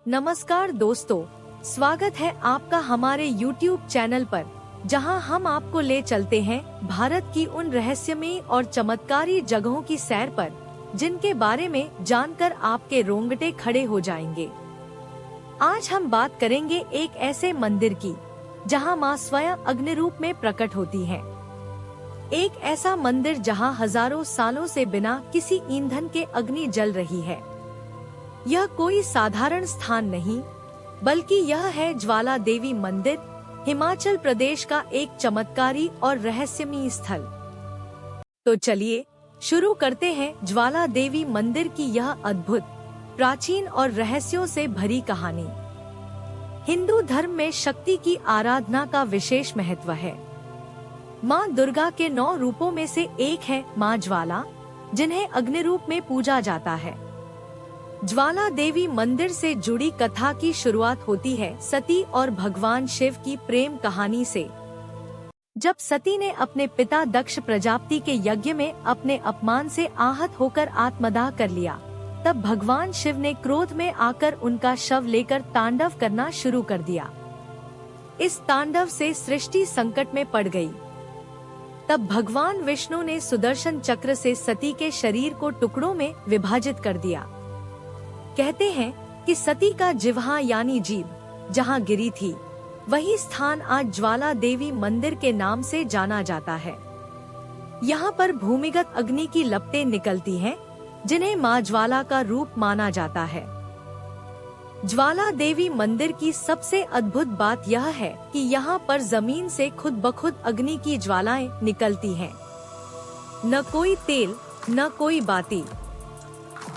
नमस्कार दोस्तों, स्वागत है आपका हमारे YouTube चैनल पर, जहां हम आपको ले चलते हैं भारत की उन रहस्यमयी और चमत्कारी जगहों की सैर पर, जिनके बारे में जानकर आपके रोंगटे खड़े हो जाएंगे। आज हम बात करेंगे एक ऐसे मंदिर की, जहां मां स्वयं अग्नि रूप में प्रकट होती हैं। एक ऐसा मंदिर जहां हजारों सालों से बिना किसी ईंधन के अग्नि जल रही है। यह कोई साधारण स्थान नहीं, बल्कि यह है ज्वाला देवी मंदिर, हिमाचल प्रदेश का एक चमत्कारी और रहस्यमयी स्थल। तो चलिए शुरू करते हैं ज्वाला देवी मंदिर की यह अद्भुत, प्राचीन और रहस्यों से भरी कहानी। हिंदू धर्म में शक्ति की आराधना का विशेष महत्व है। माँ दुर्गा के 9 रूपों में से एक है माँ ज्वाला, जिन्हें अग्नि रूप में पूजा जाता है। ज्वाला देवी मंदिर से जुड़ी कथा की शुरुआत होती है सती और भगवान शिव की प्रेम कहानी से। जब सती ने अपने पिता दक्ष प्रजापति के यज्ञ में अपने अपमान से आहत होकर आत्मदाह कर लिया, तब भगवान शिव ने क्रोध में आकर उनका शव लेकर तांडव करना शुरू कर दिया। इस तांडव से सृष्टि संकट में पड़ गई। तब भगवान विष्णु ने सुदर्शन चक्र से सती के शरीर को टुकड़ों में विभाजित कर दिया। कहते हैं कि सती का जिह्वा यानी जीभ जहां गिरी थी, वही स्थान आज ज्वाला देवी मंदिर के नाम से जाना जाता है। यहाँ पर भूमिगत अग्नि की लपटें निकलती हैं, जिन्हें माँ ज्वाला का रूप माना जाता है। ज्वाला देवी मंदिर की सबसे अद्भुत बात यह है कि यहाँ पर जमीन से खुद ब खुद अग्नि की ज्वालाएं निकलती हैं। न कोई तेल, न कोई बाती,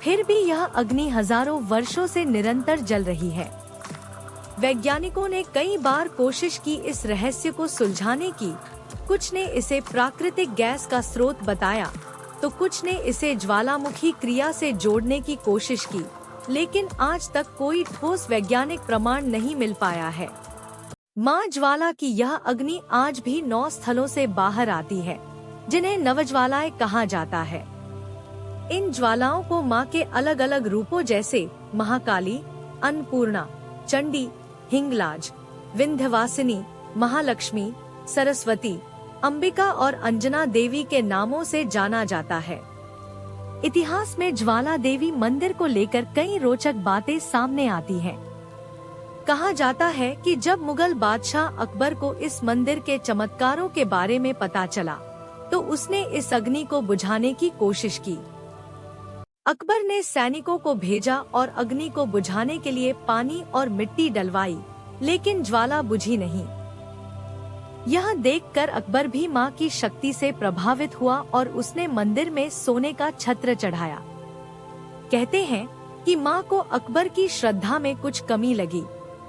फिर भी यह अग्नि हजारों वर्षों से निरंतर जल रही है। वैज्ञानिकों ने कई बार कोशिश की इस रहस्य को सुलझाने की। कुछ ने इसे प्राकृतिक गैस का स्रोत बताया, तो कुछ ने इसे ज्वालामुखी क्रिया से जोड़ने की कोशिश की, लेकिन आज तक कोई ठोस वैज्ञानिक प्रमाण नहीं मिल पाया है। माँ ज्वाला की यह अग्नि आज भी 9 स्थलों से बाहर आती है, जिन्हें नवज्वालाएं कहा जाता है। इन ज्वालाओं को माँ के अलग अलग रूपों जैसे महाकाली, अन्नपूर्णा, चंडी, हिंगलाज, विंध्यवासिनी, महालक्ष्मी, सरस्वती, अंबिका और अंजना देवी के नामों से जाना जाता है। इतिहास में ज्वाला देवी मंदिर को लेकर कई रोचक बातें सामने आती हैं। कहा जाता है कि जब मुगल बादशाह अकबर को इस मंदिर के चमत्कारों के बारे में पता चला, तो उसने इस अग्नि को बुझाने की कोशिश की। अकबर ने सैनिकों को भेजा और अग्नि को बुझाने के लिए पानी और मिट्टी डलवाई, लेकिन ज्वाला बुझी नहीं। यह देखकर अकबर भी मां की शक्ति से प्रभावित हुआ और उसने मंदिर में सोने का छत्र चढ़ाया। कहते हैं कि मां को अकबर की श्रद्धा में कुछ कमी लगी,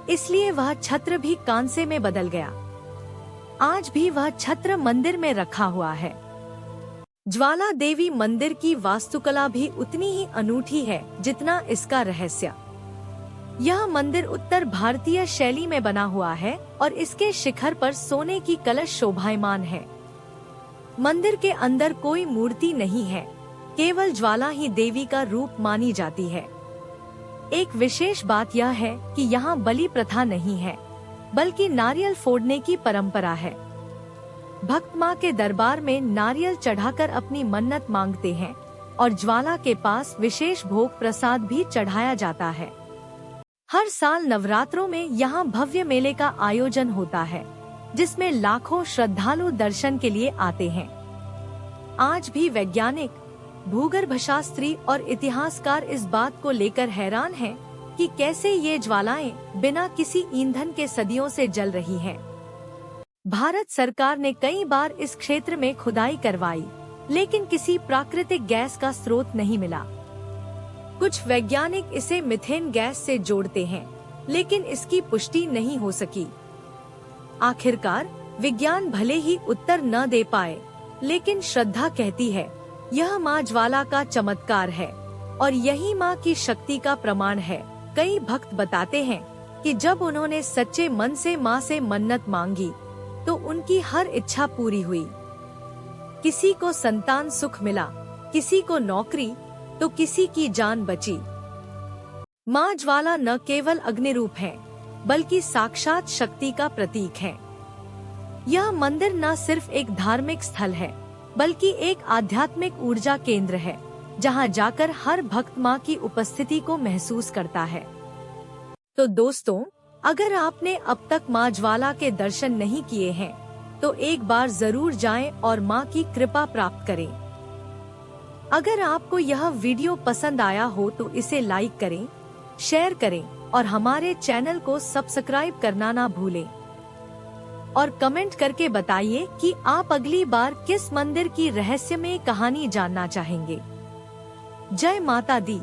इसलिए वह छत्र भी कांसे में बदल गया। आज भी वह छत्र मंदिर में रखा हुआ है। ज्वाला देवी मंदिर की वास्तुकला भी उतनी ही अनूठी है जितना इसका रहस्य। यह मंदिर उत्तर भारतीय शैली में बना हुआ है और इसके शिखर पर सोने की कलश शोभायमान है। मंदिर के अंदर कोई मूर्ति नहीं है, केवल ज्वाला ही देवी का रूप मानी जाती है। एक विशेष बात यह है कि यहाँ बलि प्रथा नहीं है, बल्कि नारियल फोड़ने की परंपरा है। भक्त माँ के दरबार में नारियल चढ़ाकर अपनी मन्नत मांगते हैं और ज्वाला के पास विशेष भोग प्रसाद भी चढ़ाया जाता है। हर साल नवरात्रों में यहाँ भव्य मेले का आयोजन होता है, जिसमें लाखों श्रद्धालु दर्शन के लिए आते हैं। आज भी वैज्ञानिक, भूगर्भशास्त्री और इतिहासकार इस बात को लेकर हैरान हैं कि कैसे ये ज्वालाएं बिना किसी ईंधन के सदियों से जल रही हैं। भारत सरकार ने कई बार इस क्षेत्र में खुदाई करवाई, लेकिन किसी प्राकृतिक गैस का स्रोत नहीं मिला। कुछ वैज्ञानिक इसे मीथेन गैस से जोड़ते हैं, लेकिन इसकी पुष्टि नहीं हो सकी। आखिरकार विज्ञान भले ही उत्तर न दे पाए, लेकिन श्रद्धा कहती है यह माँ ज्वाला का चमत्कार है और यही माँ की शक्ति का प्रमाण है। कई भक्त बताते हैं कि जब उन्होंने सच्चे मन से माँ से मन्नत मांगी, तो उनकी हर इच्छा पूरी हुई। किसी को संतान सुख मिला, किसी को नौकरी, तो किसी की जान बची। माँ ज्वाला न केवल अग्नि रूप है, बल्कि साक्षात शक्ति का प्रतीक है। यह मंदिर न सिर्फ एक धार्मिक स्थल है, बल्कि एक आध्यात्मिक ऊर्जा केंद्र है, जहां जाकर हर भक्त माँ की उपस्थिति को महसूस करता है। तो दोस्तों, अगर आपने अब तक माँ ज्वाला के दर्शन नहीं किए हैं, तो एक बार जरूर जाएं और माँ की कृपा प्राप्त करें। अगर आपको यह वीडियो पसंद आया हो तो इसे लाइक करें, शेयर करें और हमारे चैनल को सब्सक्राइब करना ना भूलें। और कमेंट करके बताइए कि आप अगली बार किस मंदिर की रहस्यमय कहानी जानना चाहेंगे। जय माता दी।